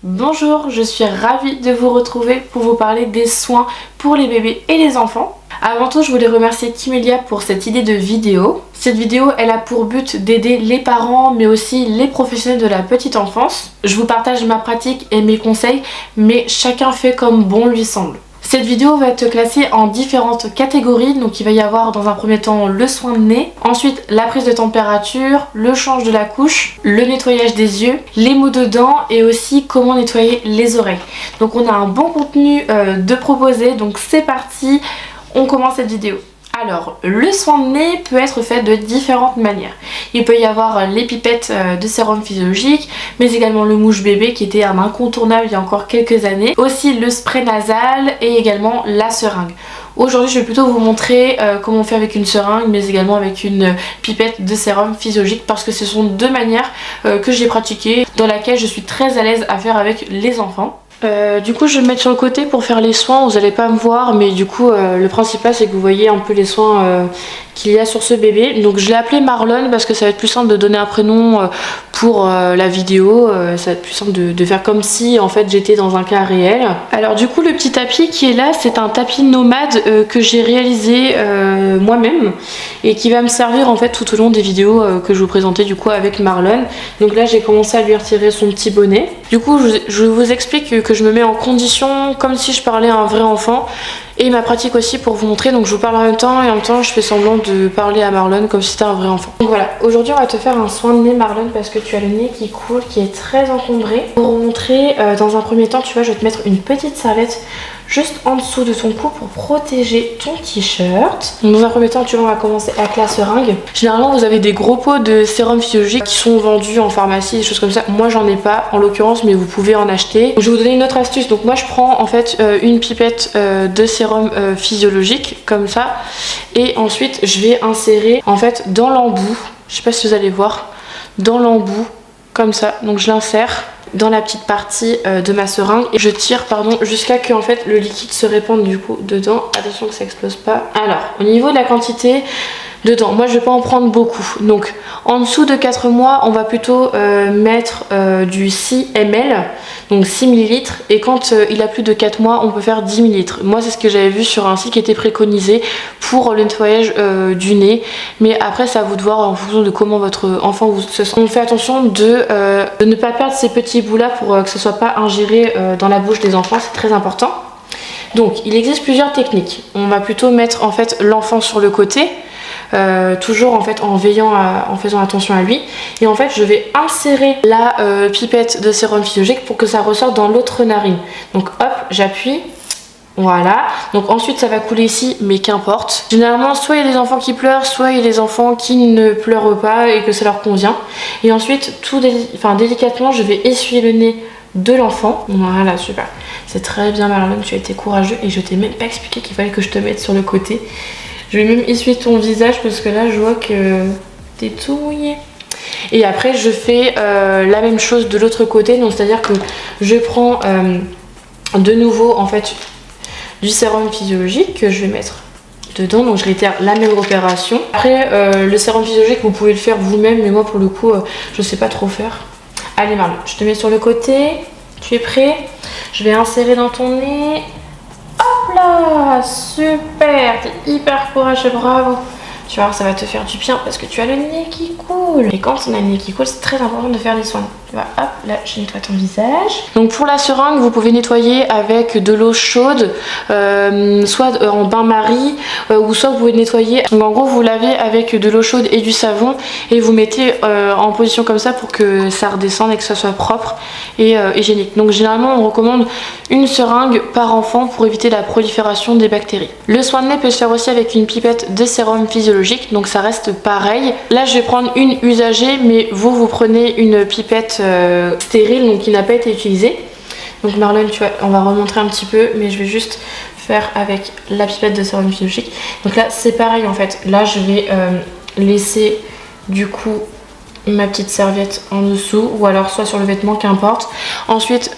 Bonjour, je suis ravie de vous retrouver pour vous parler des soins pour les bébés et les enfants. Avant tout, je voulais remercier Kimelia pour cette idée de vidéo. Cette vidéo, elle a pour but d'aider les parents mais aussi les professionnels de la petite enfance. Je vous partage ma pratique et mes conseils, mais chacun fait comme bon lui semble. Cette vidéo va être classée en différentes catégories, donc il va y avoir dans un premier temps le soin de nez, ensuite la prise de température, le change de la couche, le nettoyage des yeux, les maux de dents et aussi comment nettoyer les oreilles. Donc on a un bon contenu de proposer, donc c'est parti, on commence cette vidéo. Alors, le soin de nez peut être fait de différentes manières. Il peut y avoir les pipettes de sérum physiologique, mais également le mouche bébé qui était un incontournable il y a encore quelques années. Aussi le spray nasal et également la seringue. Aujourd'hui, je vais plutôt vous montrer comment on fait avec une seringue, mais également avec une pipette de sérum physiologique parce que ce sont deux manières que j'ai pratiquées, dans laquelle je suis très à l'aise à faire avec les enfants. Du coup je vais me mettre sur le côté pour faire les soins, vous allez pas me voir mais du coup le principal c'est que vous voyez un peu les soins qu'il y a sur ce bébé. Donc je l'ai appelé Marlon parce que ça va être plus simple de donner un prénom pour la vidéo, ça va être plus simple de faire comme si en fait j'étais dans un cas réel. Alors du coup le petit tapis qui est là c'est un tapis nomade que j'ai réalisé moi-même et qui va me servir en fait tout au long des vidéos que je vous présentais du coup avec Marlon. Donc là j'ai commencé à lui retirer son petit bonnet. Du coup je vous explique que je me mets en condition comme si je parlais à un vrai enfant et ma pratique aussi pour vous montrer. Donc je vous parle en même temps et en même temps je fais semblant de parler à Marlon comme si c'était un vrai enfant. Donc voilà, aujourd'hui on va te faire un soin de nez Marlon parce que tu as le nez qui coule, qui est très encombré. Pour vous montrer dans un premier temps, tu vois, je vais te mettre une petite serviette juste en dessous de ton cou pour protéger ton t-shirt. Dans un premier temps, tu vois, on va commencer avec la seringue. Généralement, vous avez des gros pots de sérum physiologique qui sont vendus en pharmacie, des choses comme ça. Moi, j'en ai pas en l'occurrence, mais vous pouvez en acheter. Je vais vous donner une autre astuce. Donc moi, je prends en fait une pipette de sérum physiologique comme ça, et ensuite, je vais insérer en fait dans l'embout. Je sais pas si vous allez voir, dans l'embout comme ça. Donc je l'insère dans la petite partie de ma seringue et je tire jusqu'à que en fait le liquide se répande du coup dedans. Attention que ça explose pas. Alors au niveau de la quantité dedans, moi je vais pas en prendre beaucoup, donc en dessous de 4 mois on va plutôt mettre du 6 ml, donc 6 ml, et quand il a plus de 4 mois on peut faire 10 ml. Moi c'est ce que j'avais vu sur un site qui était préconisé pour le nettoyage du nez, mais après c'est à vous de voir en fonction de comment votre enfant se sent. On fait attention de ne pas perdre ces petits bouts là pour que ce soit pas ingéré dans la bouche des enfants, c'est très important. Donc il existe plusieurs techniques. On va plutôt mettre en fait l'enfant sur le côté, toujours en fait en veillant en faisant attention à lui, et en fait je vais insérer la pipette de sérum physiologique pour que ça ressorte dans l'autre narine. Donc hop, j'appuie, voilà, donc ensuite ça va couler ici, mais qu'importe. Généralement soit il y a des enfants qui pleurent, soit il y a des enfants qui ne pleurent pas et que ça leur convient. Et ensuite délicatement je vais essuyer le nez de l'enfant. Voilà, super, c'est très bien Marlon, tu as été courageux et je t'ai même pas expliqué qu'il fallait que je te mette sur le côté. Je vais même essuyer ton visage parce que là je vois que t'es tout mouillé. Et après je fais la même chose de l'autre côté, donc c'est à dire que je prends de nouveau en fait du sérum physiologique que je vais mettre dedans, donc je réitère la même opération. Après le sérum physiologique vous pouvez le faire vous-même, mais moi pour le coup je sais pas trop faire. Allez Marlon, je te mets sur le côté, tu es prêt? Je vais insérer dans ton nez. Hop là, super, t'es hyper courageux, bravo. Tu vois, ça va te faire du bien parce que tu as le nez qui coule. Et quand on a le nez qui coule, c'est très important de faire des soins. Tu vois, hop, là, je nettoie ton visage. Donc pour la seringue, vous pouvez nettoyer avec de l'eau chaude, soit en bain-marie, ou soit vous pouvez nettoyer. Donc en gros, vous lavez avec de l'eau chaude et du savon, et vous mettez en position comme ça pour que ça redescende et que ça soit propre et hygiénique. Donc généralement, on recommande une seringue par enfant pour éviter la prolifération des bactéries. Le soin de nez peut se faire aussi avec une pipette de sérum physiologique, donc ça reste pareil. Là je vais prendre une usagée, mais vous prenez une pipette stérile, donc qui n'a pas été utilisée. Donc Marlon, tu vois, on va remontrer un petit peu, mais je vais juste faire avec la pipette de sérum physiologique. Donc là c'est pareil en fait, là je vais laisser du coup ma petite serviette en dessous, ou alors soit sur le vêtement, qu'importe. Ensuite,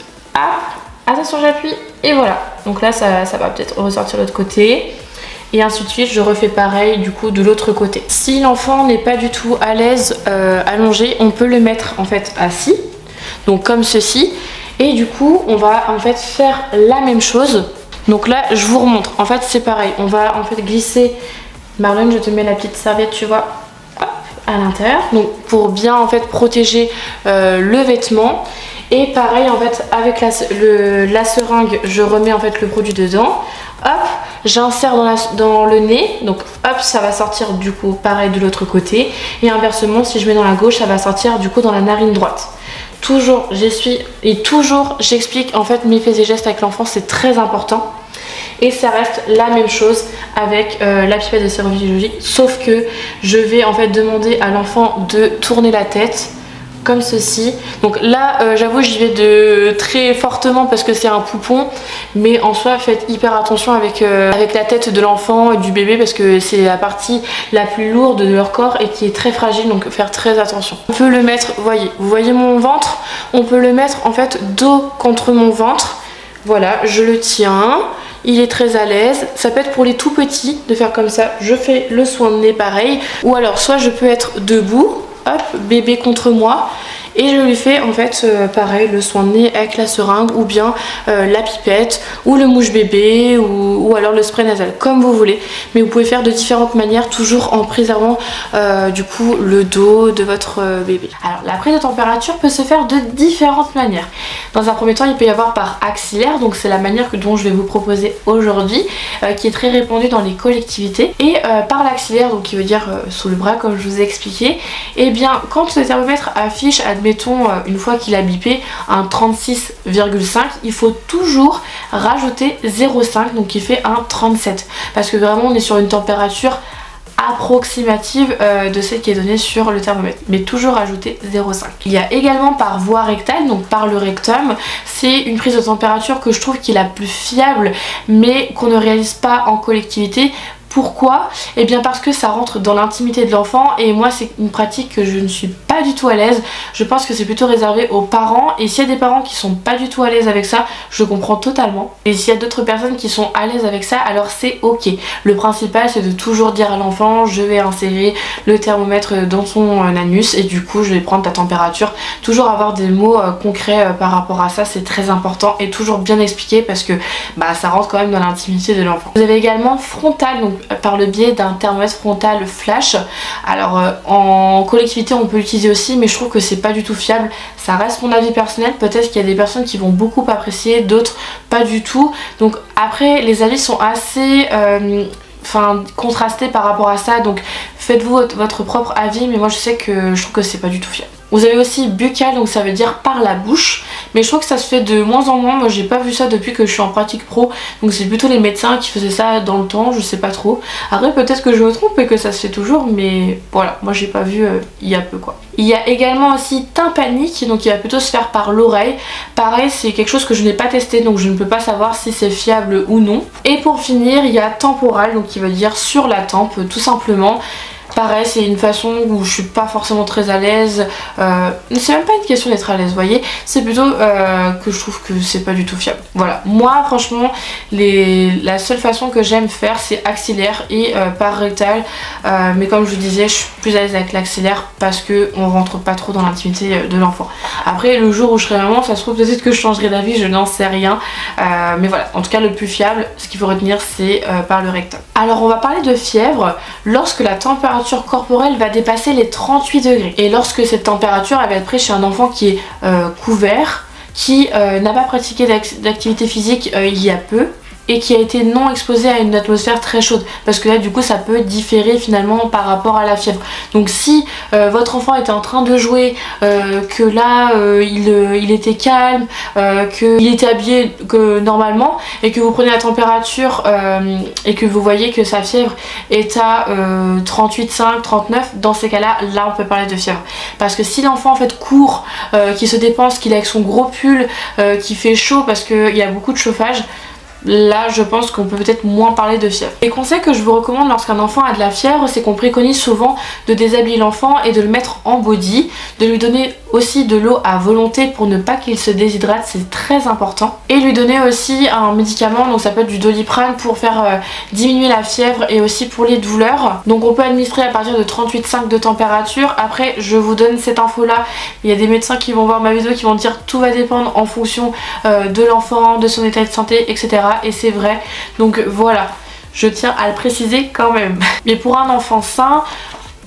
attention j'appuie, et voilà. Donc là ça va peut-être ressortir de l'autre côté. Et ainsi de suite, je refais pareil du coup de l'autre côté. Si l'enfant n'est pas du tout à l'aise allongé, on peut le mettre en fait assis, donc comme ceci. Et du coup on va en fait faire la même chose. Donc là je vous remontre, en fait c'est pareil, on va en fait glisser, Marlon je te mets la petite serviette tu vois, hop, à l'intérieur, donc pour bien en fait protéger le vêtement. Et pareil en fait avec la seringue je remets en fait le produit dedans, hop, j'insère dans le nez, donc hop ça va sortir du coup pareil de l'autre côté, et inversement si je mets dans la gauche ça va sortir du coup dans la narine droite. Toujours j'essuie et toujours j'explique en fait mes faits et gestes avec l'enfant, c'est très important. Et ça reste la même chose avec la pipette de sérophysiologie, sauf que je vais en fait demander à l'enfant de tourner la tête comme ceci. Donc là j'avoue j'y vais de très fortement parce que c'est un poupon, mais en soi faites hyper attention avec la tête de l'enfant et du bébé parce que c'est la partie la plus lourde de leur corps et qui est très fragile, donc faire très attention. On peut le mettre, vous voyez mon ventre, on peut le mettre en fait dos contre mon ventre, voilà, je le tiens. Il est très à l'aise, ça peut être pour les tout petits de faire comme ça, je fais le soin de nez pareil, ou alors soit je peux être debout, hop, bébé contre moi, et je lui fais en fait pareil le soin de nez avec la seringue ou bien la pipette ou le mouche bébé ou alors le spray nasal, comme vous voulez, mais vous pouvez faire de différentes manières, toujours en préservant du coup le dos de votre bébé. Alors la prise de température peut se faire de différentes manières. Dans un premier temps il peut y avoir par axillaire, donc c'est la manière dont je vais vous proposer aujourd'hui, qui est très répandue dans les collectivités, et par l'axillaire, donc qui veut dire sous le bras comme je vous ai expliqué. Et bien quand le thermomètre affiche, admettons une fois qu'il a bipé un 36,5, il faut toujours rajouter 0,5, donc qui fait un 37, parce que vraiment on est sur une température approximative de celle qui est donnée sur le thermomètre, mais toujours rajouter 0,5. Il y a également par voie rectale, donc par le rectum, c'est une prise de température que je trouve qui est la plus fiable, mais qu'on ne réalise pas en collectivité. Pourquoi? Et bien parce que ça rentre dans l'intimité de l'enfant, et moi c'est une pratique que je ne suis pas du tout à l'aise. Je pense que c'est plutôt réservé aux parents, et s'il y a des parents qui sont pas du tout à l'aise avec ça, je comprends totalement. Et s'il y a d'autres personnes qui sont à l'aise avec ça, alors c'est ok. Le principal c'est de toujours dire à l'enfant je vais insérer le thermomètre dans son anus et du coup je vais prendre ta température. Toujours avoir des mots concrets par rapport à ça, c'est très important, et toujours bien expliquer parce que bah, ça rentre quand même dans l'intimité de l'enfant. Vous avez également frontal, donc par le biais d'un thermomètre frontal flash. Alors en collectivité on peut l'utiliser aussi, mais je trouve que c'est pas du tout fiable. Ça reste mon avis personnel, peut-être qu'il y a des personnes qui vont beaucoup apprécier, d'autres pas du tout. Donc après les avis sont assez contrastés par rapport à ça, donc faites-vous votre propre avis, mais moi je sais que je trouve que c'est pas du tout fiable. Vous avez aussi buccal, donc ça veut dire par la bouche, mais je trouve que ça se fait de moins en moins. Moi j'ai pas vu ça depuis que je suis en pratique pro, donc c'est plutôt les médecins qui faisaient ça dans le temps, je sais pas trop. Après peut-être que je me trompe et que ça se fait toujours, mais voilà, moi j'ai pas vu il y a peu quoi. Il y a également aussi tympanique, donc il va plutôt se faire par l'oreille. Pareil, c'est quelque chose que je n'ai pas testé, donc je ne peux pas savoir si c'est fiable ou non. Et pour finir, il y a temporal, donc qui veut dire sur la tempe tout simplement. Pareil, c'est une façon où je suis pas forcément très à l'aise. C'est même pas une question d'être à l'aise, vous voyez. C'est plutôt que je trouve que c'est pas du tout fiable. Voilà, moi franchement, la seule façon que j'aime faire c'est axillaire et par rectal. Mais comme je vous disais, je suis plus à l'aise avec l'axillaire parce que on rentre pas trop dans l'intimité de l'enfant. Après, le jour où je serai maman, ça se trouve peut-être que je changerai d'avis, je n'en sais rien. Mais voilà, en tout cas le plus fiable, ce qu'il faut retenir c'est par le rectum. Alors on va parler de fièvre lorsque la température corporelle va dépasser les 38 degrés. Et lorsque cette température elle va être prise chez un enfant qui est couvert, qui n'a pas pratiqué d'activité physique il y a peu, et qui a été non exposé à une atmosphère très chaude, parce que là du coup ça peut différer finalement par rapport à la fièvre. Donc si votre enfant était en train de jouer, que là il était calme, qu'il était habillé normalement, et que vous prenez la température et que vous voyez que sa fièvre est à 38,5, 39, dans ces cas là on peut parler de fièvre. Parce que si l'enfant en fait court, qu'il se dépense, qu'il est avec son gros pull, qui fait chaud parce qu'il y a beaucoup de chauffage, là je pense qu'on peut peut-être moins parler de fièvre. Les conseils que je vous recommande lorsqu'un enfant a de la fièvre, c'est qu'on préconise souvent de déshabiller l'enfant et de le mettre en body, de lui donner aussi de l'eau à volonté pour ne pas qu'il se déshydrate, c'est très important. Et lui donner aussi un médicament, donc ça peut être du Doliprane pour faire diminuer la fièvre et aussi pour les douleurs. Donc on peut administrer à partir de 38,5 de température. Après je vous donne cette info là, il y a des médecins qui vont voir ma vidéo qui vont dire tout va dépendre en fonction de l'enfant, de son état de santé, etc. Et c'est vrai, donc voilà, je tiens à le préciser quand même. Mais pour un enfant sain,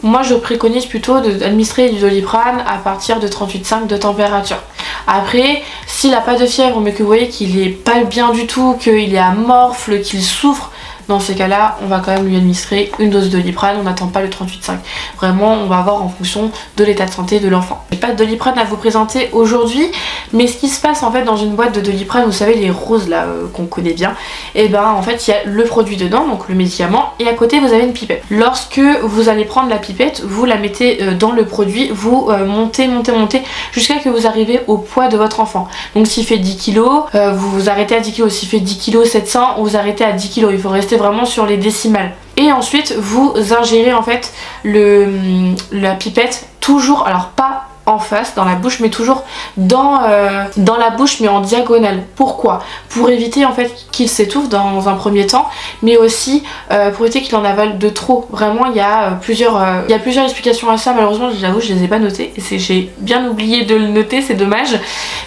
moi je préconise plutôt d'administrer du Doliprane à partir de 38,5 de température. Après, s'il n'a pas de fièvre mais que vous voyez qu'il est pas bien du tout, qu'il est amorphe, qu'il souffre, dans ces cas-là, on va quand même lui administrer une dose de Doliprane, on n'attend pas le 38,5. Vraiment, on va voir en fonction de l'état de santé de l'enfant. J'ai pas de Doliprane à vous présenter aujourd'hui, mais ce qui se passe en fait dans une boîte de Doliprane, vous savez les roses là qu'on connaît bien, et ben en fait il y a le produit dedans, donc le médicament, et à côté vous avez une pipette. Lorsque vous allez prendre la pipette, vous la mettez dans le produit, vous montez jusqu'à ce que vous arrivez au poids de votre enfant. Donc s'il fait 10 kg, vous vous arrêtez à 10 kg, s'il fait 10 kg 700, vous arrêtez à 10 kg, il faut rester vraiment sur les décimales. Et ensuite vous ingérez en fait la pipette toujours, alors pas en face dans la bouche mais toujours dans la bouche mais en diagonale. Pourquoi? Pour éviter en fait qu'il s'étouffe dans un premier temps, mais aussi pour éviter qu'il en avale de trop. Vraiment il y a plusieurs explications à ça, malheureusement j'avoue je les ai pas notées, j'ai bien oublié de le noter, c'est dommage,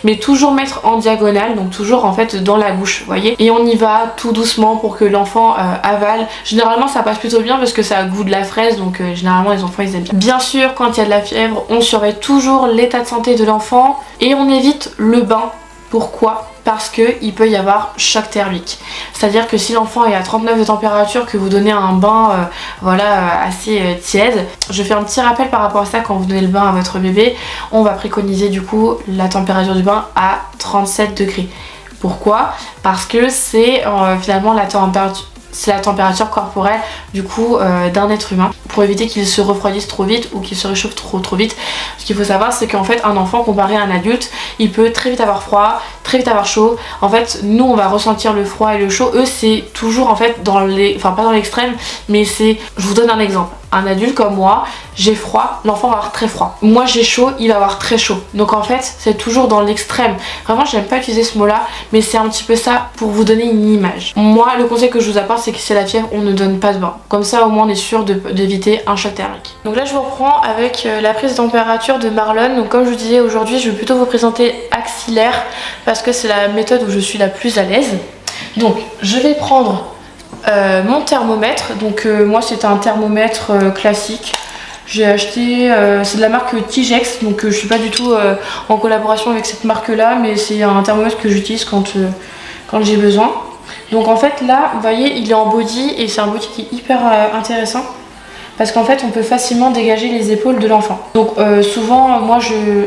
mais toujours mettre en diagonale, donc toujours en fait dans la bouche, vous voyez, et on y va tout doucement pour que l'enfant avale. Généralement ça passe plutôt bien parce que ça a goût de la fraise, donc généralement les enfants ils aiment bien. Bien sûr quand il y a de la fièvre on surveille toujours l'état de santé de l'enfant et on évite le bain. Pourquoi? Parce qu'il peut y avoir choc thermique. C'est-à-dire que si l'enfant est à 39 de température, que vous donnez un bain assez tiède, je fais un petit rappel par rapport à ça. Quand vous donnez le bain à votre bébé, on va préconiser du coup la température du bain à 37 degrés. Pourquoi? Parce que c'est finalement la température corporelle du coup d'un être humain, pour éviter qu'il se refroidisse trop vite ou qu'il se réchauffe trop vite. Ce qu'il faut savoir c'est qu'en fait un enfant comparé à un adulte, il peut très vite avoir froid, très vite avoir chaud. En fait nous on va ressentir le froid et le chaud, eux c'est toujours en fait pas dans l'extrême, mais c'est, je vous donne un exemple. Un adulte comme moi, j'ai froid, l'enfant va avoir très froid. Moi j'ai chaud, il va avoir très chaud. Donc en fait c'est toujours dans l'extrême. Vraiment j'aime pas utiliser ce mot là, mais c'est un petit peu ça pour vous donner une image. Moi le conseil que je vous apporte c'est que si c'est la fièvre, on ne donne pas de bain. Comme ça au moins on est sûr d'éviter un choc thermique. Donc là je vous reprends avec la prise de température de Marlon. Donc comme je vous disais aujourd'hui je vais plutôt vous présenter axillaire parce que c'est la méthode où je suis la plus à l'aise. Donc je vais prendre mon thermomètre. Donc moi c'est un thermomètre classique. J'ai acheté, c'est de la marque Tigex, donc je suis pas du tout en collaboration avec cette marque là, mais c'est un thermomètre que j'utilise quand j'ai besoin. Donc en fait là vous voyez il est en body et c'est un body qui est hyper intéressant parce qu'en fait on peut facilement dégager les épaules de l'enfant. Donc souvent moi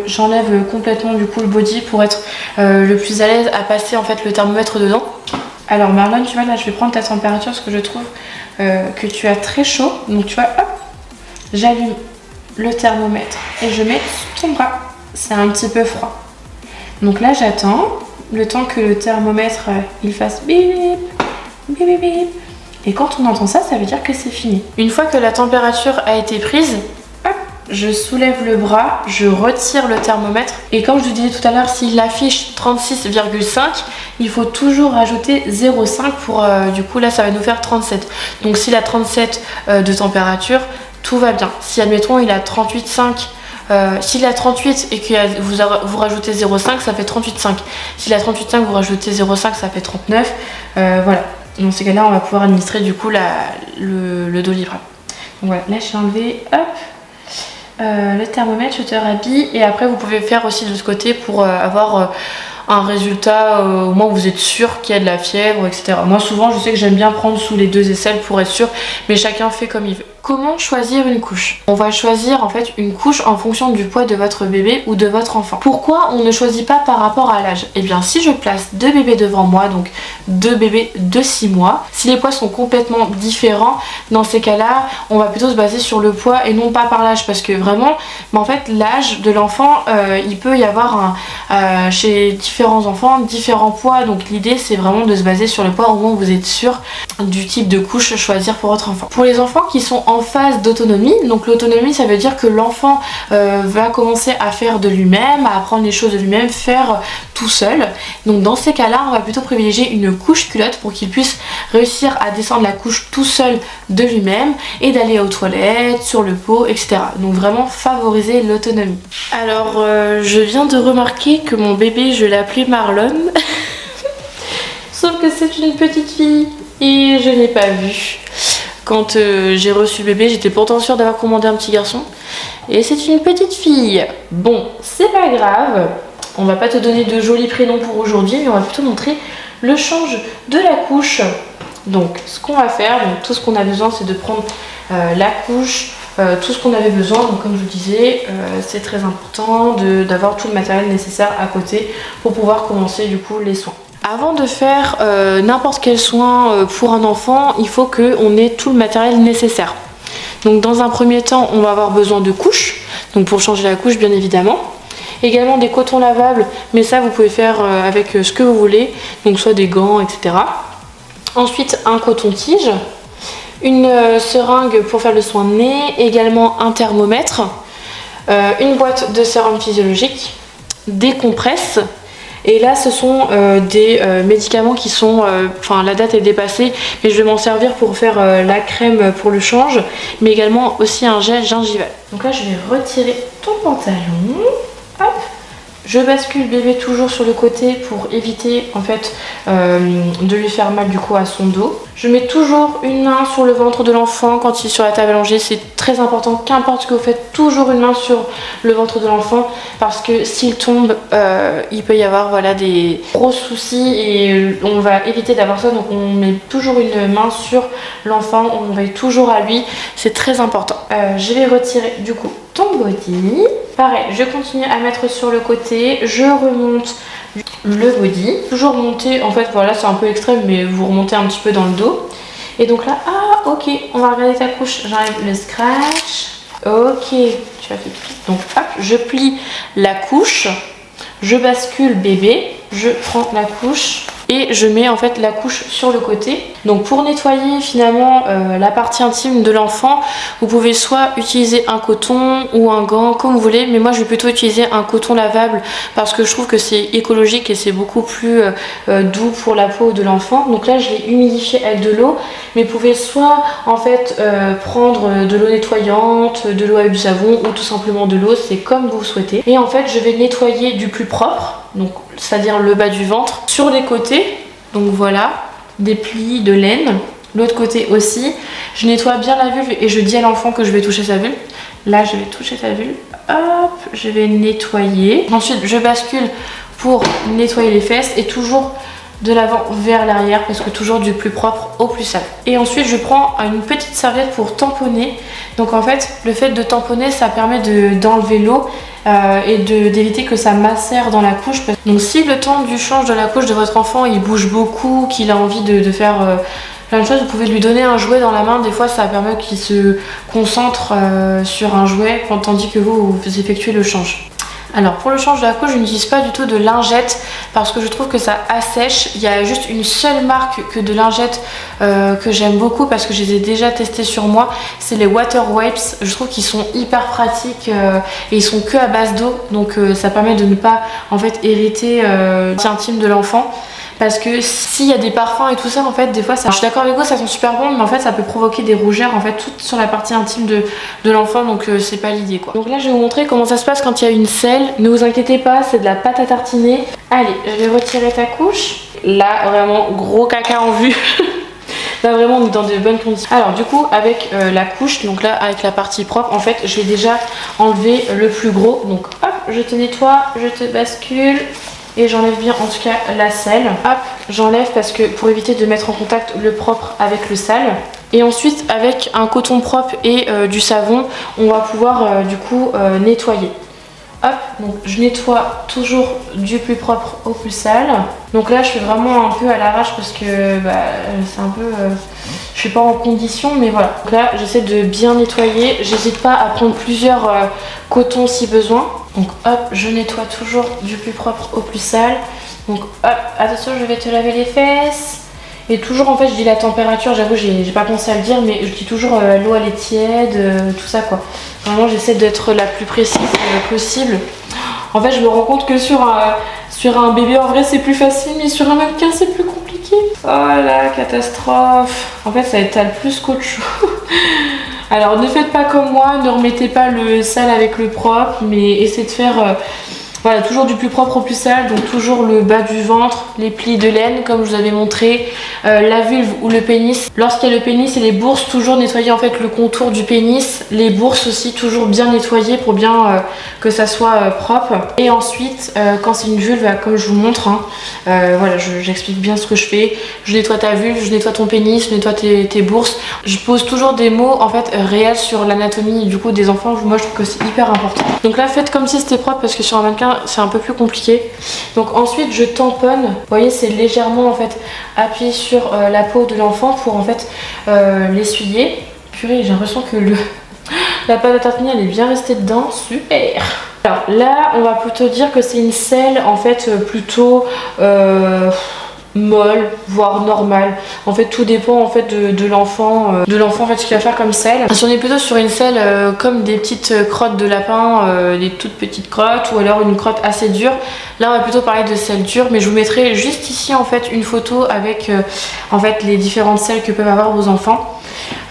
j'enlève complètement du coup le body pour être le plus à l'aise à passer en fait le thermomètre dedans. Alors Marlon tu vois là je vais prendre ta température parce que je trouve que tu as très chaud, donc tu vois hop, j'allume le thermomètre et je mets sous ton bras, c'est un petit peu froid. Donc là j'attends le temps que le thermomètre il fasse bip bip bip bip, et quand on entend ça, ça veut dire que c'est fini. Une fois que la température a été prise, hop, je soulève le bras, je retire le thermomètre et comme je vous disais tout à l'heure, s'il affiche 36,5, il faut toujours rajouter 0,5 pour du coup là ça va nous faire 37. Donc s'il a 37 de température, tout va bien. Si admettons il a 38,5, s'il a 38 et que vous rajoutez 0,5, ça fait 38,5. S'il a 38,5, vous rajoutez 0,5, ça fait 39. Voilà. Dans ces cas-là, on va pouvoir administrer du coup le Doliprane. Donc voilà, là j'ai enlevé le thermomètre, je te rhabille. Et après, vous pouvez faire aussi de l'autre côté pour avoir un résultat au moment où vous êtes sûr qu'il y a de la fièvre, etc. Moi souvent je sais que j'aime bien prendre sous les deux aisselles pour être sûr, mais chacun fait comme il veut. Comment choisir une couche? On va choisir en fait une couche en fonction du poids de votre bébé ou de votre enfant. Pourquoi on ne choisit pas par rapport à l'âge? Eh bien si je place deux bébés devant moi, donc de bébés de 6 mois. Si les poids sont complètement différents, dans ces cas-là, on va plutôt se baser sur le poids et non pas par l'âge, parce que vraiment, en fait, l'âge de l'enfant, il peut y avoir chez différents enfants différents poids. Donc l'idée, c'est vraiment de se baser sur le poids au moins vous êtes sûr du type de couche à choisir pour votre enfant. Pour les enfants qui sont en phase d'autonomie, donc l'autonomie, ça veut dire que l'enfant va commencer à faire de lui-même, à apprendre les choses de lui-même, faire tout seul. Donc dans ces cas-là, on va plutôt privilégier une couche culotte pour qu'il puisse réussir à descendre la couche tout seul de lui-même et d'aller aux toilettes, sur le pot, etc. Donc vraiment favoriser l'autonomie. Alors je viens de remarquer que mon bébé, je l'ai appelé Marlon. Sauf que c'est une petite fille et je n'ai pas vu. Quand j'ai reçu le bébé, j'étais pourtant sûre d'avoir commandé un petit garçon. Et c'est une petite fille. Bon, c'est pas grave. On va pas te donner de jolis prénoms pour aujourd'hui, mais on va plutôt montrer le change de la couche. Donc ce qu'on va faire, donc, tout ce qu'on a besoin, c'est de prendre la couche, tout ce qu'on avait besoin. Donc comme je vous disais, c'est très important d'avoir tout le matériel nécessaire à côté pour pouvoir commencer du coup les soins. Avant de faire n'importe quel soin pour un enfant, il faut qu'on ait tout le matériel nécessaire. Donc dans un premier temps, on va avoir besoin de couches, donc pour changer la couche bien évidemment. Également des cotons lavables, mais ça vous pouvez faire avec ce que vous voulez, donc soit des gants, etc. Ensuite un coton-tige, une seringue pour faire le soin de nez, également un thermomètre, une boîte de sérum physiologique, des compresses. Et là ce sont des médicaments qui sont, la date est dépassée, mais je vais m'en servir pour faire la crème pour le change, mais également aussi un gel gingival. Donc là je vais retirer ton pantalon, hop. Je bascule bébé toujours sur le côté pour éviter en fait de lui faire mal du coup à son dos. Je mets toujours une main sur le ventre de l'enfant quand il est sur la table allongée, c'est très important, qu'importe ce que vous faites, toujours une main sur le ventre de l'enfant parce que s'il tombe, il peut y avoir voilà, des gros soucis et on va éviter d'avoir ça, donc on met toujours une main sur l'enfant, on veille toujours à lui, c'est très important. Je vais retirer du coup ton body. Pareil, je continue à mettre sur le côté, je remonte le body. Toujours monter, en fait voilà c'est un peu extrême mais vous remontez un petit peu dans le dos. Et donc là, ah ok, on va regarder ta couche, j'enlève le scratch. Ok, tu as fait pipi. Donc hop, je plie la couche, je bascule bébé, je prends la couche et je mets en fait la couche sur le côté. Donc pour nettoyer finalement la partie intime de l'enfant, vous pouvez soit utiliser un coton ou un gant comme vous voulez, mais moi je vais plutôt utiliser un coton lavable parce que je trouve que c'est écologique et c'est beaucoup plus doux pour la peau de l'enfant. Donc là je l'ai humidifié avec de l'eau, mais vous pouvez soit en fait prendre de l'eau nettoyante, de l'eau avec du savon ou tout simplement de l'eau, c'est comme vous souhaitez. Et en fait je vais nettoyer du plus propre, donc c'est-à-dire le bas du ventre, sur les côtés, donc voilà, des plis de laine, l'autre côté aussi. Je nettoie bien la vulve et je dis à l'enfant que je vais toucher sa vulve. Là je vais toucher sa vulve, hop, je vais nettoyer. Ensuite je bascule pour nettoyer les fesses et toujours de l'avant vers l'arrière parce que toujours du plus propre au plus sale. Et ensuite je prends une petite serviette pour tamponner. Donc en fait le fait de tamponner ça permet d'enlever l'eau et d'éviter que ça macère dans la couche. Donc si le temps du change de la couche de votre enfant il bouge beaucoup, qu'il a envie de faire plein de choses, vous pouvez lui donner un jouet dans la main. Des fois ça permet qu'il se concentre sur un jouet tandis que vous effectuez le change. Alors pour le change de la couche, je n'utilise pas du tout de lingette parce que je trouve que ça assèche. Il y a juste une seule marque que de lingette que j'aime beaucoup parce que je les ai déjà testées sur moi. C'est les Water Wipes. Je trouve qu'ils sont hyper pratiques et ils sont que à base d'eau. Donc ça permet de ne pas en fait irriter l'intime de l'enfant. Parce que s'il y a des parfums et tout ça, en fait, des fois, ça... je suis d'accord avec vous, ça sent super bon, mais en fait, ça peut provoquer des rougeurs, en fait, tout sur la partie intime de l'enfant, donc c'est pas l'idée, quoi. Donc là, je vais vous montrer comment ça se passe quand il y a une selle. Ne vous inquiétez pas, c'est de la pâte à tartiner. Allez, je vais retirer ta couche. Là, vraiment, gros caca en vue. Là, vraiment, on est dans de bonnes conditions. Alors, du coup, avec la couche, donc là, avec la partie propre, en fait, je vais déjà enlever le plus gros. Donc, hop, je te nettoie, je te bascule. Et j'enlève bien en tout cas la selle. Hop, j'enlève parce que pour éviter de mettre en contact le propre avec le sale. Et ensuite avec un coton propre et du savon, on va pouvoir du coup nettoyer. hop, donc je nettoie toujours du plus propre au plus sale. Donc là je fais vraiment un peu à l'arrache parce que c'est un peu... je suis pas en condition, mais voilà. Donc là j'essaie de bien nettoyer. J'hésite pas à prendre plusieurs cotons si besoin. Donc hop, je nettoie toujours du plus propre au plus sale. Donc hop, attention, je vais te laver les fesses. Et toujours en fait je dis la température, j'avoue j'ai pas pensé à le dire, mais je dis toujours l'eau elle est tiède, tout ça quoi. Vraiment j'essaie d'être la plus précise possible. En fait je me rends compte que sur un bébé en vrai c'est plus facile, mais sur un mannequin c'est plus compliqué. Oh la catastrophe. En fait ça étale plus qu'autre chose. Alors ne faites pas comme moi, ne remettez pas le sale avec le propre, mais essayez de faire... voilà, toujours du plus propre au plus sale, donc toujours le bas du ventre, les plis de laine comme je vous avais montré, la vulve ou le pénis. Lorsqu'il y a le pénis et les bourses, toujours nettoyer en fait le contour du pénis, les bourses aussi toujours bien nettoyer pour bien que ça soit propre. Et ensuite, quand c'est une vulve, comme je vous montre, voilà, j'explique bien ce que je fais. Je nettoie ta vulve, je nettoie ton pénis, je nettoie tes bourses. Je pose toujours des mots en fait réels sur l'anatomie du coup des enfants. Moi je trouve que c'est hyper important. Donc là faites comme si c'était propre parce que sur un mannequin c'est un peu plus compliqué. Donc ensuite je tamponne, vous voyez c'est légèrement en fait appuyé sur la peau de l'enfant pour en fait l'essuyer. Purée, j'ai l'impression que la pâte à tartiner elle est bien restée dedans, super. Alors là on va plutôt dire que c'est une selle en fait plutôt molle, voire normale. En fait tout dépend en fait de l'enfant en fait ce qu'il va faire comme selle. Si on est plutôt sur une selle comme des petites crottes de lapin, des toutes petites crottes, ou alors une crotte assez dure, là on va plutôt parler de selle dure, mais je vous mettrai juste ici en fait une photo avec en fait les différentes selles que peuvent avoir vos enfants.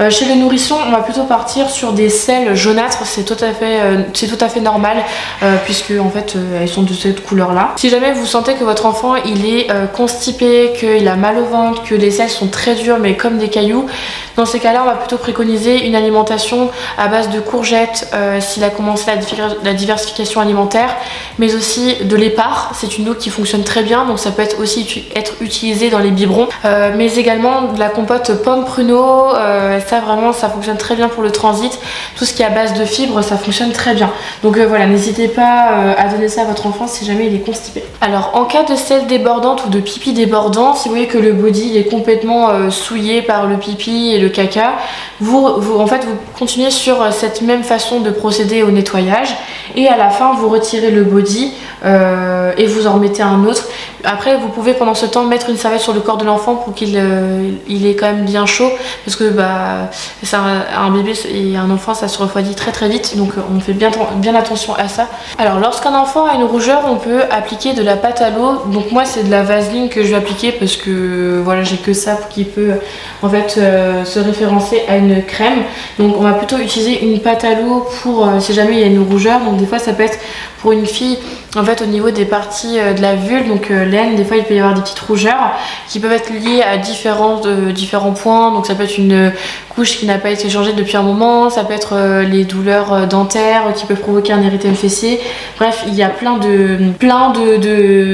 Chez les nourrissons, on va plutôt partir sur des selles jaunâtres, c'est tout à fait normal puisque en fait elles sont de cette couleur là. Si jamais vous sentez que votre enfant il est constipé, qu'il a mal au ventre, que les selles sont très dures mais comme des cailloux, dans ces cas là on va plutôt préconiser une alimentation à base de courgettes s'il a commencé la diversification alimentaire, mais aussi de l'épar, c'est une eau qui fonctionne très bien, donc ça peut être aussi être utilisé dans les biberons, mais également de la compote pomme pruneau. Ça vraiment ça fonctionne très bien pour le transit, tout ce qui est à base de fibres ça fonctionne très bien, donc voilà, n'hésitez pas à donner ça à votre enfant si jamais il est constipé. Alors en cas de selle débordante ou de pipi débordant, si vous voyez que le body il est complètement souillé par le pipi et le caca, vous continuez sur cette même façon de procéder au nettoyage, et à la fin vous retirez le body et vous en remettez un autre. Après vous pouvez pendant ce temps mettre une serviette sur le corps de l'enfant pour qu'il est quand même bien chaud, parce que c'est un bébé et un enfant ça se refroidit très très vite, donc on fait bien attention à ça. Alors lorsqu'un enfant a une rougeur, on peut appliquer de la pâte à l'eau. Donc moi c'est de la vaseline que je vais appliquer parce que voilà, j'ai que ça qui peut en fait se référencer à une crème. Donc on va plutôt utiliser une pâte à l'eau pour si jamais il y a une rougeur. Donc des fois ça peut être pour une fille en fait au niveau des parties de la vulve, donc l'aine, des fois il peut y avoir des petites rougeurs qui peuvent être liées à différents points. Donc ça peut être une couche qui n'a pas été changée depuis un moment, ça peut être les douleurs dentaires qui peuvent provoquer un érythème fessier. Bref, il y a plein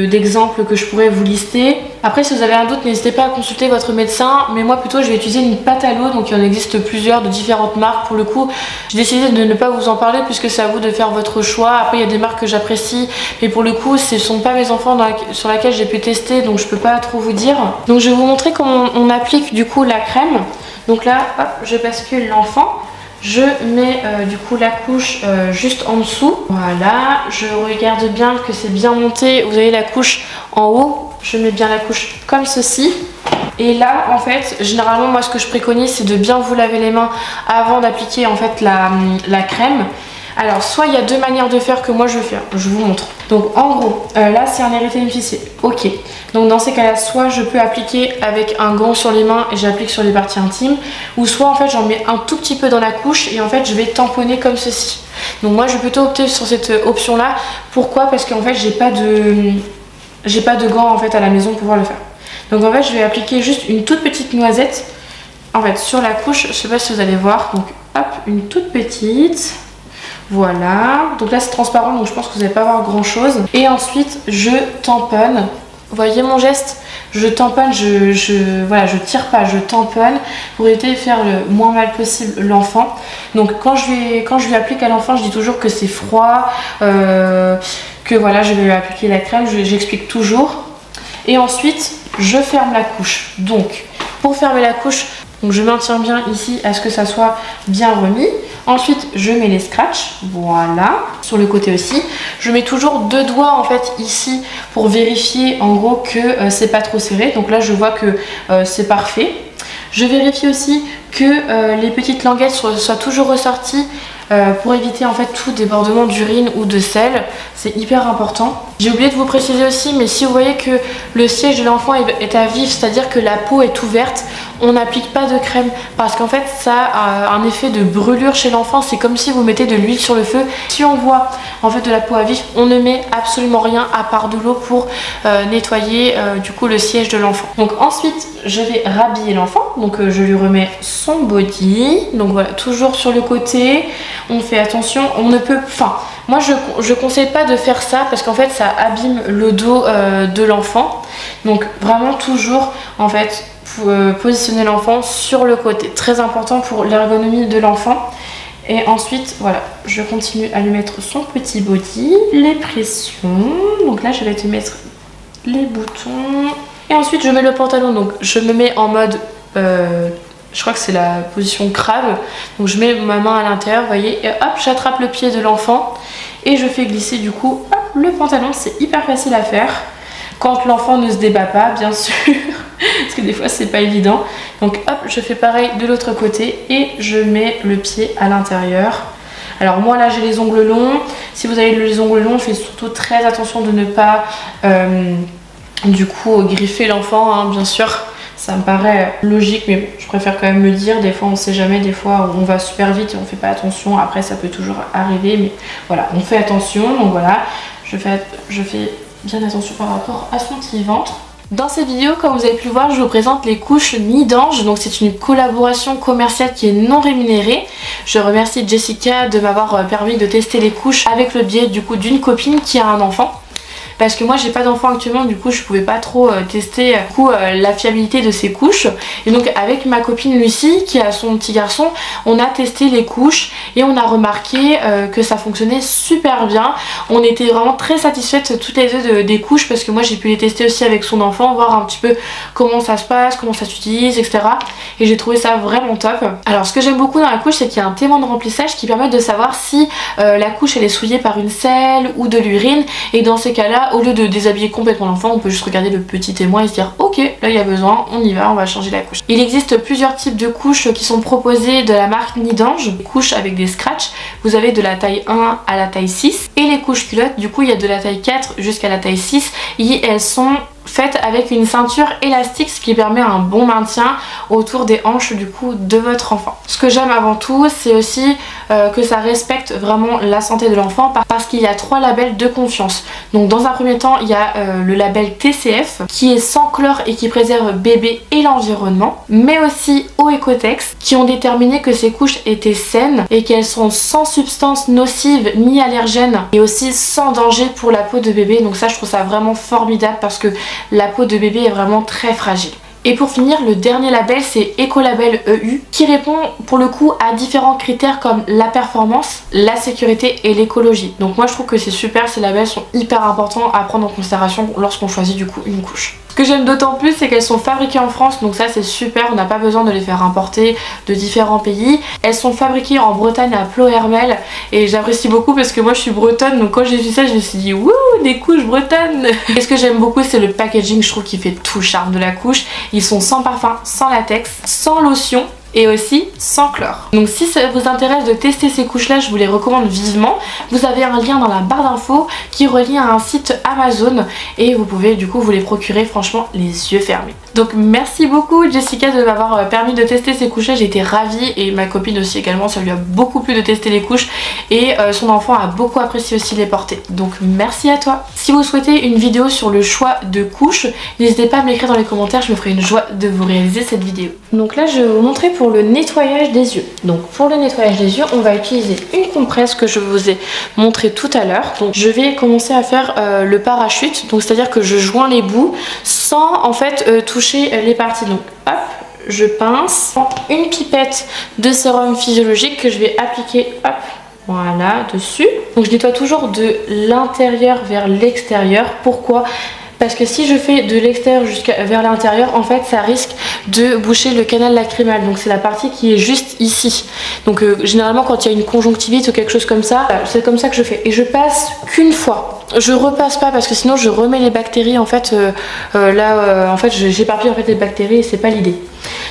d'exemples que je pourrais vous lister. Après si vous avez un doute, n'hésitez pas à consulter votre médecin, mais moi plutôt je vais utiliser une pâte à l'eau, donc il en existe plusieurs de différentes marques. Pour le coup j'ai décidé de ne pas vous en parler puisque c'est à vous de faire votre choix. Après il y a des marques que j'apprécie, mais pour le coup ce sont pas mes enfants sur laquelle j'ai pu tester, donc je peux pas trop vous dire. Donc je vais vous montrer comment on applique du coup la crème. Donc là hop, je bascule l'enfant, je mets du coup la couche juste en dessous, voilà, je regarde bien que c'est bien monté. Vous avez la couche en haut, je mets bien la couche comme ceci. Et là en fait généralement moi ce que je préconise c'est de bien vous laver les mains avant d'appliquer en fait la crème. Alors soit il y a deux manières de faire que moi je vais faire, je vous montre. Donc en gros là c'est un érythème fessier, ok, donc dans ces cas là soit je peux appliquer avec un gant sur les mains et j'applique sur les parties intimes, ou soit en fait j'en mets un tout petit peu dans la couche et en fait je vais tamponner comme ceci. Donc moi je vais plutôt opter sur cette option là. Pourquoi? Parce qu'en fait j'ai pas de gants en fait à la maison pour pouvoir le faire. Donc en fait je vais appliquer juste une toute petite noisette en fait sur la couche, je sais pas si vous allez voir, donc hop, une toute petite. Voilà, donc là c'est transparent donc je pense que vous n'allez pas voir grand chose. Et ensuite je tamponne Vous voyez mon geste? Je tamponne, voilà, je tire pas, je tamponne pour éviter de faire le moins mal possible l'enfant. Donc quand je lui applique à l'enfant, je dis toujours que c'est froid, que voilà, je vais lui appliquer la crème, j'explique toujours. Et ensuite, je ferme la couche. Donc, pour fermer la couche, donc je maintiens bien ici à ce que ça soit bien remis. Ensuite, je mets les scratchs, voilà, sur le côté aussi. Je mets toujours 2 doigts en fait ici pour vérifier en gros que c'est pas trop serré. Donc là, je vois que c'est parfait. Je vérifie aussi que les petites languettes soient toujours ressorties pour éviter en fait tout débordement d'urine ou de sel. C'est hyper important. J'ai oublié de vous préciser aussi, mais si vous voyez que le siège de l'enfant est à vif, c'est-à-dire que la peau est ouverte, on n'applique pas de crème parce qu'en fait ça a un effet de brûlure chez l'enfant. C'est comme si vous mettez de l'huile sur le feu. Si on voit en fait de la peau à vif, on ne met absolument rien à part de l'eau pour nettoyer du coup le siège de l'enfant. Donc ensuite je vais rhabiller l'enfant, donc je lui remets son body, donc voilà, toujours sur le côté. On fait attention, on ne peut, enfin moi je conseille pas de faire ça parce qu'en fait ça abîme le dos de l'enfant. Donc vraiment toujours en fait positionner l'enfant sur le côté, très important pour l'ergonomie de l'enfant. Et ensuite voilà, je continue à lui mettre son petit body, les pressions, donc là je vais te mettre les boutons et ensuite je mets le pantalon. Donc je me mets en mode je crois que c'est la position crabe, donc je mets ma main à l'intérieur, vous voyez, et hop, j'attrape le pied de l'enfant et je fais glisser du coup hop, le pantalon. C'est hyper facile à faire quand l'enfant ne se débat pas, bien sûr, parce que des fois c'est pas évident. Donc hop, je fais pareil de l'autre côté et je mets le pied à l'intérieur. Alors moi là j'ai les ongles longs, si vous avez les ongles longs, faites surtout très attention de ne pas du coup griffer l'enfant, hein, bien sûr. Ça me paraît logique, mais je préfère quand même le dire. Des fois, on sait jamais. Des fois, on va super vite et on fait pas attention. Après, ça peut toujours arriver, mais voilà, on fait attention. Donc voilà, je fais bien attention par rapport à son petit ventre. Dans cette vidéo, comme vous avez pu le voir, je vous présente les couches Nid d'Ange. Donc c'est une collaboration commerciale qui est non rémunérée. Je remercie Jessica de m'avoir permis de tester les couches avec le biais du coup d'une copine qui a un enfant. Parce que moi j'ai pas d'enfant actuellement, du coup je pouvais pas trop tester la fiabilité de ces couches. Et donc avec ma copine Lucie qui a son petit garçon, on a testé les couches et on a remarqué que ça fonctionnait super bien. On était vraiment très satisfaites toutes les deux des couches parce que moi j'ai pu les tester aussi avec son enfant, voir un petit peu comment ça se passe, comment ça s'utilise, etc. Et j'ai trouvé ça vraiment top. Alors ce que j'aime beaucoup dans la couche, c'est qu'il y a un témoin de remplissage qui permet de savoir si la couche elle est souillée par une selle ou de l'urine. Et dans ces cas là, au lieu de déshabiller complètement l'enfant, on peut juste regarder le petit témoin et se dire ok, là il y a besoin, on y va, on va changer la couche. Il existe plusieurs types de couches qui sont proposées de la marque Nid d'Ange. Les couches avec des scratchs, vous avez de la taille 1 à la taille 6 et les couches culottes, du coup il y a de la taille 4 jusqu'à la taille 6 et elles sont faites avec une ceinture élastique, ce qui permet un bon maintien autour des hanches du coup de votre enfant. Ce que j'aime avant tout, c'est aussi que ça respecte vraiment la santé de l'enfant parce qu'il y a 3 labels de confiance. Donc dans un premier temps, il y a le label TCF qui est sans chlore et qui préserve bébé et l'environnement, mais aussi Oecotex qui ont déterminé que ces couches étaient saines et qu'elles sont sans substances nocives ni allergènes et aussi sans danger pour la peau de bébé. Donc ça je trouve ça vraiment formidable parce que la peau de bébé est vraiment très fragile. Et pour finir, le dernier label c'est Ecolabel EU qui répond pour le coup à différents critères comme la performance, la sécurité et l'écologie. Donc moi je trouve que c'est super, ces labels sont hyper importants à prendre en considération lorsqu'on choisit du coup une couche. Ce que j'aime d'autant plus c'est qu'elles sont fabriquées en France, donc ça c'est super, on n'a pas besoin de les faire importer de différents pays. Elles sont fabriquées en Bretagne à Plohermel et j'apprécie beaucoup parce que moi je suis bretonne, donc quand j'ai vu ça je me suis dit wouh, des couches bretonnes. Et ce que j'aime beaucoup c'est le packaging, je trouve qu'il fait tout le charme de la couche. Ils sont sans parfum, sans latex, sans lotion et aussi sans chlore. Donc si ça vous intéresse de tester ces couches là, je vous les recommande vivement. Vous avez un lien dans la barre d'infos qui relie à un site Amazon et vous pouvez du coup vous les procurer franchement les yeux fermés. Donc merci beaucoup Jessica de m'avoir permis de tester ces couches là, j'ai été ravie et ma copine aussi également, ça lui a beaucoup plu de tester les couches et son enfant a beaucoup apprécié aussi les porter. Donc merci à toi. Si vous souhaitez une vidéo sur le choix de couches, n'hésitez pas à me l'écrire dans les commentaires, je me ferai une joie de vous réaliser cette vidéo. Donc là je vais vous montrer pour le nettoyage des yeux. Donc pour le nettoyage des yeux, on va utiliser une compresse que je vous ai montré tout à l'heure. Donc je vais commencer à faire le parachute, donc c'est-à-dire que je joins les bouts sans en fait toucher les parties. Donc hop, je pince, une pipette de sérum physiologique que je vais appliquer, hop, voilà, dessus. Donc je nettoie toujours de l'intérieur vers l'extérieur. Pourquoi ? Parce que si je fais de l'extérieur vers l'intérieur, en fait ça risque de boucher le canal lacrymal. Donc c'est la partie qui est juste ici. Donc généralement quand il y a une conjonctivite ou quelque chose comme ça, c'est comme ça que je fais. Et je passe qu'une fois. Je repasse pas parce que sinon je remets les bactéries en fait en fait j'éparpille en fait les bactéries et c'est pas l'idée.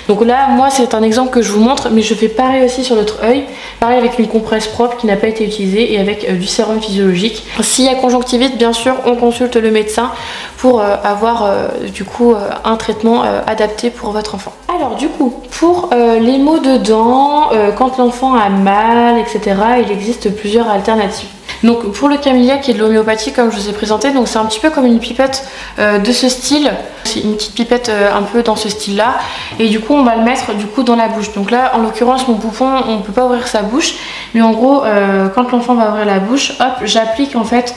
Donc là moi c'est un exemple que je vous montre, mais je fais pareil aussi sur l'autre œil, pareil avec une compresse propre qui n'a pas été utilisée et avec du sérum physiologique. S'il y a conjonctivite, bien sûr on consulte le médecin pour avoir du coup un traitement adapté pour votre enfant. Alors du coup pour les maux de dents, quand l'enfant a mal etc, il existe plusieurs alternatives. Donc pour le camélia qui est de l'homéopathie comme je vous ai présenté, donc c'est un petit peu comme une pipette de ce style, c'est une petite pipette un peu dans ce style là, et du coup on va le mettre du coup dans la bouche. Donc là en l'occurrence mon poupon on peut pas ouvrir sa bouche, mais en gros quand l'enfant va ouvrir la bouche, hop j'applique en fait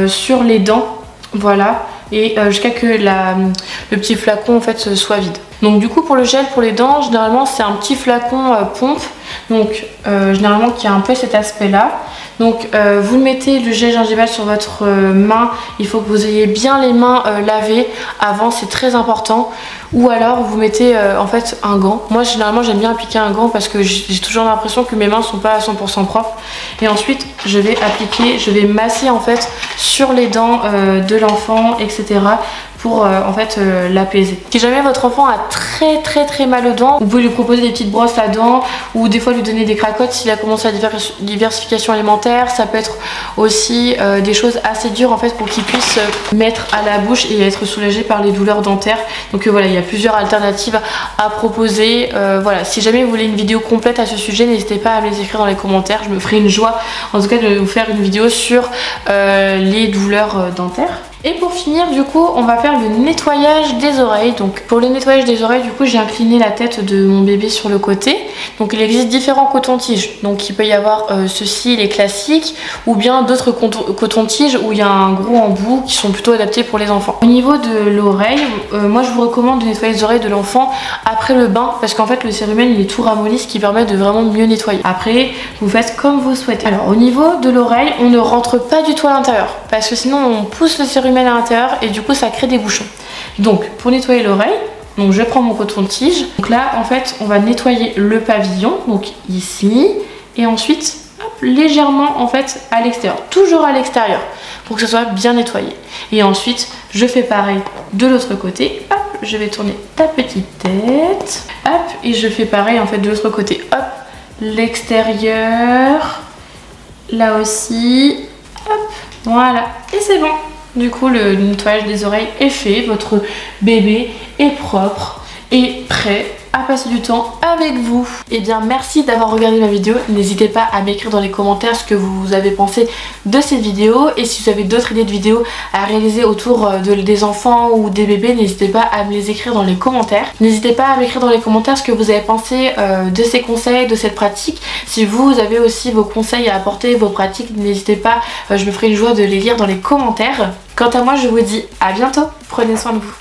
sur les dents, voilà, et jusqu'à que le petit flacon en fait soit vide. Donc du coup pour le gel pour les dents, généralement c'est un petit flacon pompe, donc généralement qui a un peu cet aspect là. Donc vous mettez le gel gingival sur votre main, il faut que vous ayez bien les mains lavées avant, c'est très important. Ou alors vous mettez en fait un gant. Moi généralement j'aime bien appliquer un gant parce que j'ai toujours l'impression que mes mains sont pas à 100% propres. Et ensuite je vais appliquer, je vais masser en fait sur les dents de l'enfant etc. pour en fait l'apaiser. Si jamais votre enfant a très mal aux dents, vous pouvez lui proposer des petites brosses à dents ou des fois lui donner des cracottes s'il a commencé la diversification alimentaire. Ça peut être aussi des choses assez dures en fait pour qu'il puisse mettre à la bouche et être soulagé par les douleurs dentaires. Donc voilà, il y a plusieurs alternatives à proposer. Voilà, si jamais vous voulez une vidéo complète à ce sujet, n'hésitez pas à me les écrire dans les commentaires. Je me ferai une joie en tout cas de vous faire une vidéo sur les douleurs dentaires. Et pour finir du coup on va faire le nettoyage des oreilles. Donc pour le nettoyage des oreilles du coup j'ai incliné la tête de mon bébé sur le côté. Donc il existe différents cotons-tiges. Donc il peut y avoir ceux-ci les classiques ou bien d'autres cotons-tiges où il y a un gros embout qui sont plutôt adaptés pour les enfants. Au niveau de l'oreille, moi je vous recommande de nettoyer les oreilles de l'enfant après le bain parce qu'en fait le cérumen il est tout ramolli, ce qui permet de vraiment mieux nettoyer. Après vous faites comme vous souhaitez. Alors au niveau de l'oreille on ne rentre pas du tout à l'intérieur parce que sinon on pousse le cérumen à l'intérieur et du coup ça crée des bouchons. Donc pour nettoyer l'oreille, donc je prends mon coton-tige. Donc là en fait on va nettoyer le pavillon, donc ici, et ensuite hop, légèrement en fait à l'extérieur, toujours à l'extérieur pour que ce soit bien nettoyé. Et ensuite je fais pareil de l'autre côté, hop, je vais tourner ta petite tête, hop, et je fais pareil en fait de l'autre côté, hop, l'extérieur, là aussi, hop, voilà, et c'est bon. Du coup le nettoyage des oreilles est fait, votre bébé est propre et prêt à passer du temps avec vous. Et bien merci d'avoir regardé ma vidéo, n'hésitez pas à m'écrire dans les commentaires ce que vous avez pensé de cette vidéo, et si vous avez d'autres idées de vidéos à réaliser autour des enfants ou des bébés, n'hésitez pas à me les écrire dans les commentaires. N'hésitez pas à m'écrire dans les commentaires ce que vous avez pensé de ces conseils, de cette pratique. Si vous avez aussi vos conseils à apporter, vos pratiques, n'hésitez pas, je me ferai une joie de les lire dans les commentaires. Quant à moi je vous dis à bientôt, prenez soin de vous.